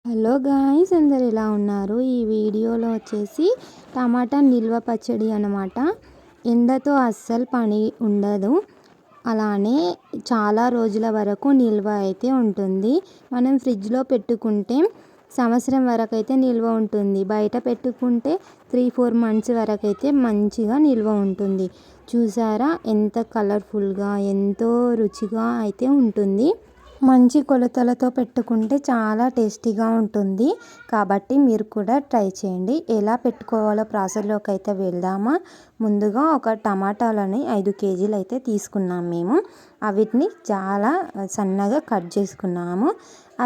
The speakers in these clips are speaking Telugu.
హలో గాయ్స్, అందరు ఎలా ఉన్నారు? ఈ వీడియోలో వచ్చేసి టమాటా నిల్వ పచ్చడి అన్నమాట. ఎండతో అస్సలు పని ఉండదు, అలానే చాలా రోజుల వరకు నిల్వ అయితే ఉంటుంది. మనం ఫ్రిడ్జ్లో పెట్టుకుంటే సంవత్సరం వరకు అయితే నిల్వ ఉంటుంది. బయట పెట్టుకుంటే 3-4 మంత్స్ వరకు అయితే మంచిగా నిల్వ ఉంటుంది. చూసారా ఎంత కలర్ఫుల్గా, ఎంతో రుచిగా అయితే ఉంటుంది. మంచి కొలతలతో పెట్టుకుంటే చాలా టేస్టీగా ఉంటుంది. కాబట్టి మీరు కూడా ట్రై చేయండి. ఎలా పెట్టుకోవాలో ప్రాసెస్లోకి అయితే వెళ్దామా. ముందుగా ఒక టమాటాలని 5 కేజీలు అయితే తీసుకున్నాం మేము. వీటిని చాలా సన్నగా కట్ చేసుకున్నాము.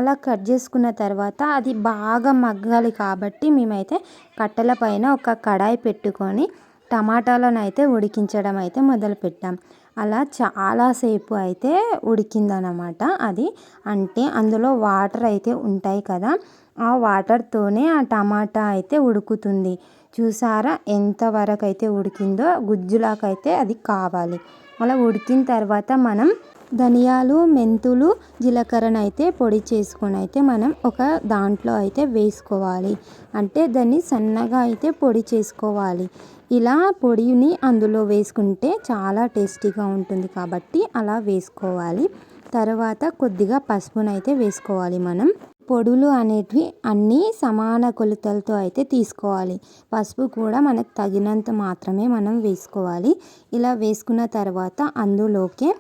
అలా కట్ చేసుకున్న తర్వాత అది బాగా మగ్గాలి కాబట్టి మేమైతే కట్టెల పైన ఒక కడాయి పెట్టుకొని టమాటాలను అయితే ఉడికించడం అయితే మొదలుపెట్టాం. అలా చాలాసేపు అయితే ఉడికిందనమాట. అది అంటే అందులో వాటర్ అయితే ఉంటాయి కదా, ఆ వాటర్తోనే ఆ టమాటా అయితే ఉడుకుతుంది. చూసారా ఎంతవరకు అయితే ఉడికిందో, గుజ్జులాకైతే అది కావాలి. అలా ఉడికిన తర్వాత మనం ధనియాలు, మెంతులు, జీలకర్రను అయితే పొడి చేసుకొని అయితే మనం ఒక దాంట్లో అయితే వేసుకోవాలి. అంటే దాన్ని సన్నగా అయితే పొడి చేసుకోవాలి. ఇలా పొడిని అందులో వేసుకుంటే చాలా టేస్టీగా ఉంటుంది కాబట్టి అలా వేసుకోవాలి. తర్వాత కొద్దిగా పసుపునైతే వేసుకోవాలి. మనం పొడులు అనేటివి అన్నీ సమాన కొలతలతో అయితే తీసుకోవాలి. పసుపు కూడా మనకు తగినంత మాత్రమే మనం వేసుకోవాలి. ఇలా వేసుకున్న తర్వాత అందులోకే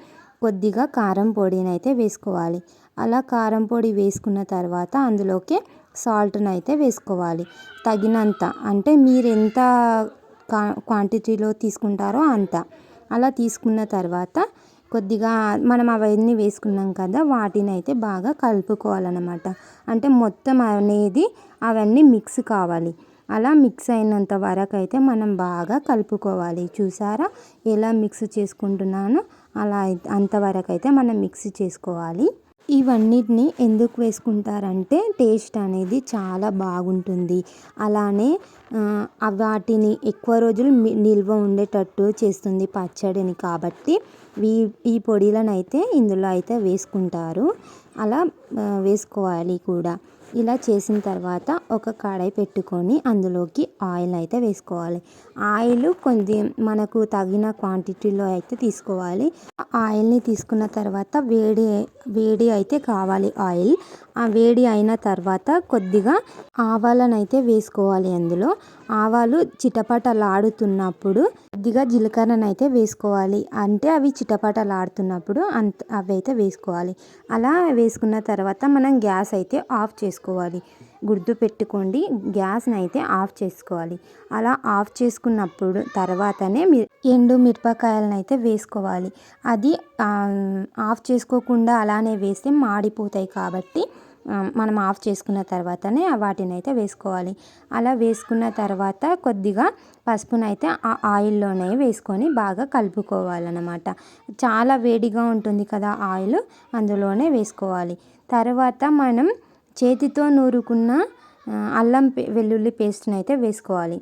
కొద్దిగా కారం పొడిని అయితే వేసుకోవాలి. అలా కారం పొడి వేసుకున్న తర్వాత అందులోకి సాల్ట్ని అయితే వేసుకోవాలి తగినంత. అంటే మీరు ఎంత క్వాంటిటీలో తీసుకుంటారో అంత. అలా తీసుకున్న తర్వాత కొద్దిగా మనం అవన్నీ వేసుకున్నాం కదా, వాటిని అయితే బాగా కలుపుకోవాలన్నమాట. అంటే మొత్తం అనేది అవన్నీ మిక్స్ కావాలి. అలా మిక్స్ అయినంత వరకు అయితే మనం బాగా కలుపుకోవాలి. చూసారా ఎలా మిక్స్ చేసుకుంటున్నానో, అలా అంతవరకు అయితే మనం మిక్స్ చేసుకోవాలి. ఇవన్నిటిని ఎందుకు వేసుకుంటారంటే టేస్ట్ అనేది చాలా బాగుంటుంది. అలానే వాటిని ఎక్కువ రోజులు నిల్వ ఉండేటట్టు చేస్తుంది పచ్చడిని. కాబట్టి ఈ పొడిలను అయితే ఇందులో అయితే వేసుకుంటారు. అలా వేసుకోవాలి కూడా. ఇలా చేసిన తర్వాత ఒక కడాయి పెట్టుకొని అందులోకి ఆయిల్ అయితే వేసుకోవాలి. ఆయిల్ కొంచెం మనకు తగిన క్వాంటిటీలో అయితే తీసుకోవాలి. ఆయిల్ని తీసుకున్న తర్వాత వేడి అయితే కావాలి ఆయిల్. ఆ వేడి అయిన తర్వాత కొద్దిగా ఆవాలను అయితే వేసుకోవాలి. అందులో ఆవాలు చిటపటలాడుతున్నప్పుడు కొద్దిగా జీలకర్రను అయితే వేసుకోవాలి. అంటే అవి చిటపటలాడుతున్నప్పుడు అవి అయితే వేసుకోవాలి. అలా వేసుకున్న తర్వాత మనం గ్యాస్ అయితే ఆఫ్ చేసుకోవాలి. గుర్తుపెట్టుకోండి, గ్యాస్ని అయితే ఆఫ్ చేసుకోవాలి. అలా ఆఫ్ చేసుకున్నప్పుడు తర్వాతనే ఎండు మిరపకాయలను అయితే వేసుకోవాలి. అది ఆఫ్ చేసుకోకుండా అలానే వేస్తే మాడిపోతాయి కాబట్టి మనం ఆఫ్ చేసుకున్న తర్వాతనే వాటిని అయితే వేసుకోవాలి. అలా వేసుకున్న తర్వాత కొద్దిగా పసుపునైతే ఆ ఆయిల్లోనే వేసుకొని బాగా కలుపుకోవాలన్నమాట. చాలా వేడిగా ఉంటుంది కదా ఆయిల్, అందులోనే వేసుకోవాలి. తర్వాత మనం చేతితో నూరుకున్న అల్లం వెల్లుల్లి పేస్ట్ని అయితే వేసుకోవాలి.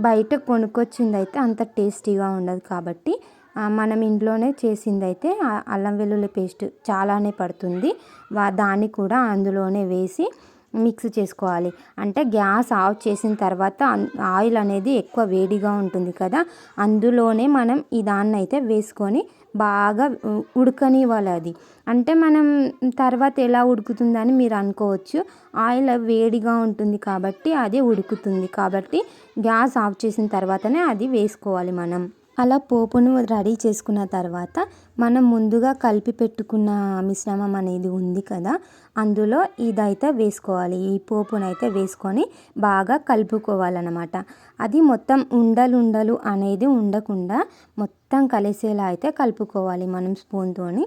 బయట కొనుక్కొచ్చింది అయితే అంత టేస్టీగా ఉండదు కాబట్టి మనం ఇంట్లోనే చేసిందైతే అల్లం వెల్లుల్లి పేస్ట్ చాలానే పడుతుంది. దాన్ని కూడా అందులోనే వేసి మిక్స్ చేసుకోవాలి. అంటే గ్యాస్ ఆఫ్ చేసిన తర్వాత ఆయిల్ అనేది ఎక్కువ వేడిగా ఉంటుంది కదా, అందులోనే మనం దాన్ని అయితే వేసుకొని బాగా ఉడకనివ్వాలి. అది అంటే మనం తర్వాత ఎలా ఉడుకుతుందని మీరు అనుకోవచ్చు. ఆయిల్ వేడిగా ఉంటుంది కాబట్టి అది ఉడుకుతుంది. కాబట్టి గ్యాస్ ఆఫ్ చేసిన తర్వాతనే అది వేసుకోవాలి మనం. అలా పోపును రెడీ చేసుకున్న తర్వాత మనం ముందుగా కలిపి పెట్టుకున్న మిశ్రమం అనేది ఉంది కదా, అందులో ఇదైతే వేసుకోవాలి. ఈ పోపునైతే వేసుకొని బాగా కలుపుకోవాలన్నమాట. అది మొత్తం ఉండలు అనేది ఉండకుండా మొత్తం కలిసేలా అయితే కలుపుకోవాలి. మనం స్పూన్తోని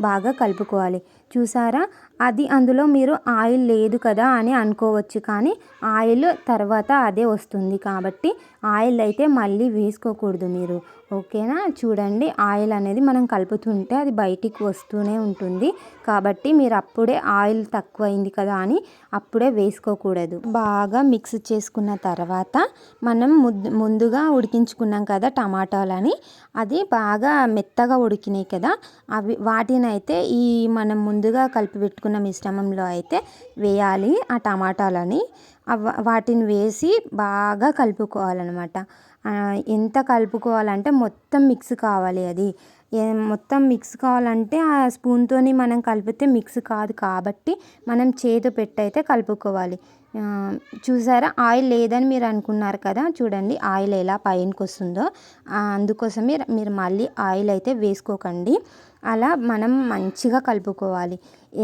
బాగా కలుపుకోవాలి. చూసారా, అది అందులో మీరు ఆయిల్ లేదు కదా అని అనుకోవచ్చు, కానీ ఆయిల్ తర్వాత అదే వస్తుంది కాబట్టి ఆయిల్ అయితే మళ్ళీ వేసుకోకూడదు మీరు. ఓకేనా? చూడండి, ఆయిల్ అనేది మనం కలుపుతుంటే అది బయటికి వస్తూనే ఉంటుంది. కాబట్టి మీరు అప్పుడే ఆయిల్ తక్కువైంది కదా అని అప్పుడే వేసుకోకూడదు. బాగా మిక్స్ చేసుకున్న తర్వాత మనం ముందుగా ఉడికించుకున్నాం కదా టమాటాలని, అది బాగా మెత్తగా ఉడికినాయి కదా, వాటినైతే మనం ముందుగా కలిపి పెట్టుకున్న చేసుకున్న మిశ్రమంలో అయితే వేయాలి ఆ టమాటాలని. వాటిని వేసి బాగా కలుపుకోవాలన్నమాట. ఎంత కలుపుకోవాలంటే మొత్తం మిక్స్ కావాలి అది. మొత్తం మిక్స్ కావాలంటే ఆ స్పూన్తోని మనం కలిపితే మిక్స్ కాదు కాబట్టి మనం చేతి పెట్టి అయితే కలుపుకోవాలి. చూసారా, ఆయిల్ లేదని మీరు అనుకున్నారు కదా, చూడండి ఆయిల్ ఎలా పైనకి వస్తుందో. అందుకోసమే మీరు మళ్ళీ ఆయిల్ అయితే వేసుకోకండి. అలా మనం మంచిగా కలుపుకోవాలి.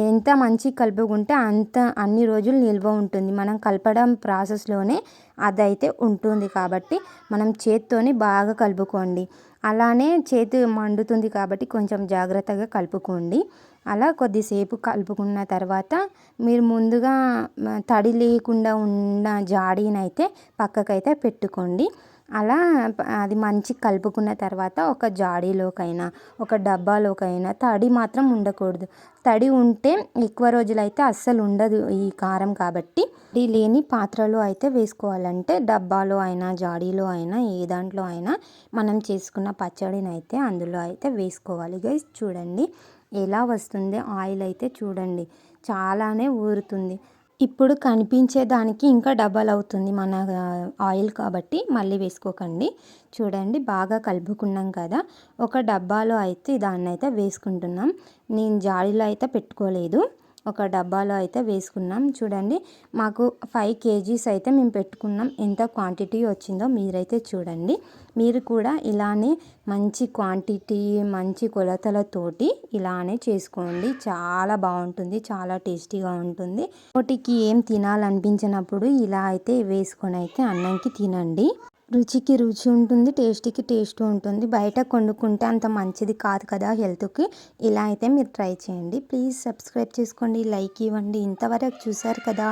ఎంత మంచిగా కలుపుకుంటే అంత అన్ని రోజులు నిల్వ ఉంటుంది. మనం కలపడం ప్రాసెస్లోనే అదైతే ఉంటుంది కాబట్టి మనం చేత్తోని బాగా కలుపుకోండి. అలానే చేతి మండుతుంది కాబట్టి కొంచెం జాగ్రత్తగా కలుపుకోండి. అలా కొద్దిసేపు కలుపుకున్న తర్వాత మీరు ముందుగా తడి లేకుండా ఉన్న జాడీనైతే పక్కకైతే పెట్టుకోండి. అలా అది మంచిగా కలుపుకున్న తర్వాత ఒక జాడీలోకైనా ఒక డబ్బాలోకైనా తడి మాత్రం ఉండకూడదు. తడి ఉంటే ఎక్కువ రోజులైతే అస్సలు ఉండదు ఈ కారం కాబట్టి. తడి లేని పాత్రలో అయితే వేసుకోవాలంటే డబ్బాలో అయినా జాడీలో అయినా ఏ దాంట్లో అయినా మనం చేసుకున్న పచ్చడిని అయితే అందులో అయితే వేసుకోవాలి. గైస్ చూడండి ఎలా వస్తుంది ఆయిల్ అయితే చూడండి, చాలానే ఊరుతుంది. ఇప్పుడు కనిపించే దానికి ఇంకా డబల్ అవుతుంది మన ఆయిల్ కాబట్టి మళ్ళీ వేసుకోకండి. చూడండి బాగా కలుపుకున్నాం కదా. ఒక డబ్బాలో అయితే దాన్ని అయితే వేసుకుంటున్నాం. నేను జాడీలో అయితే పెట్టుకోలేదు, ఒక డబ్బాలో అయితే వేసుకున్నాం. చూడండి మాకు 5 kgs అయితే మేము పెట్టుకున్నాం. ఎంత క్వాంటిటీ వచ్చిందో మీరైతే చూడండి. మీరు కూడా ఇలానే మంచి క్వాంటిటీ మంచి కొలతలతోటి ఇలానే చేసుకోండి. చాలా బాగుంటుంది, చాలా టేస్టీగా ఉంటుంది. నోటికి ఏం తినాలనిపించినప్పుడు ఇలా అయితే వేసుకొని అయితే అన్నంకి తినండి. రుచికి రుచి ఉంటుంది, టేస్ట్కి టేస్ట్ ఉంటుంది. బయట కొనుక్కుంటే అంత మంచిది కాదు కదా హెల్త్కి. ఇలా అయితే మీరు ట్రై చేయండి. ప్లీజ్ సబ్స్క్రైబ్ చేసుకోండి, లైక్ ఇవ్వండి. ఇంతవరకు చూసారు కదా.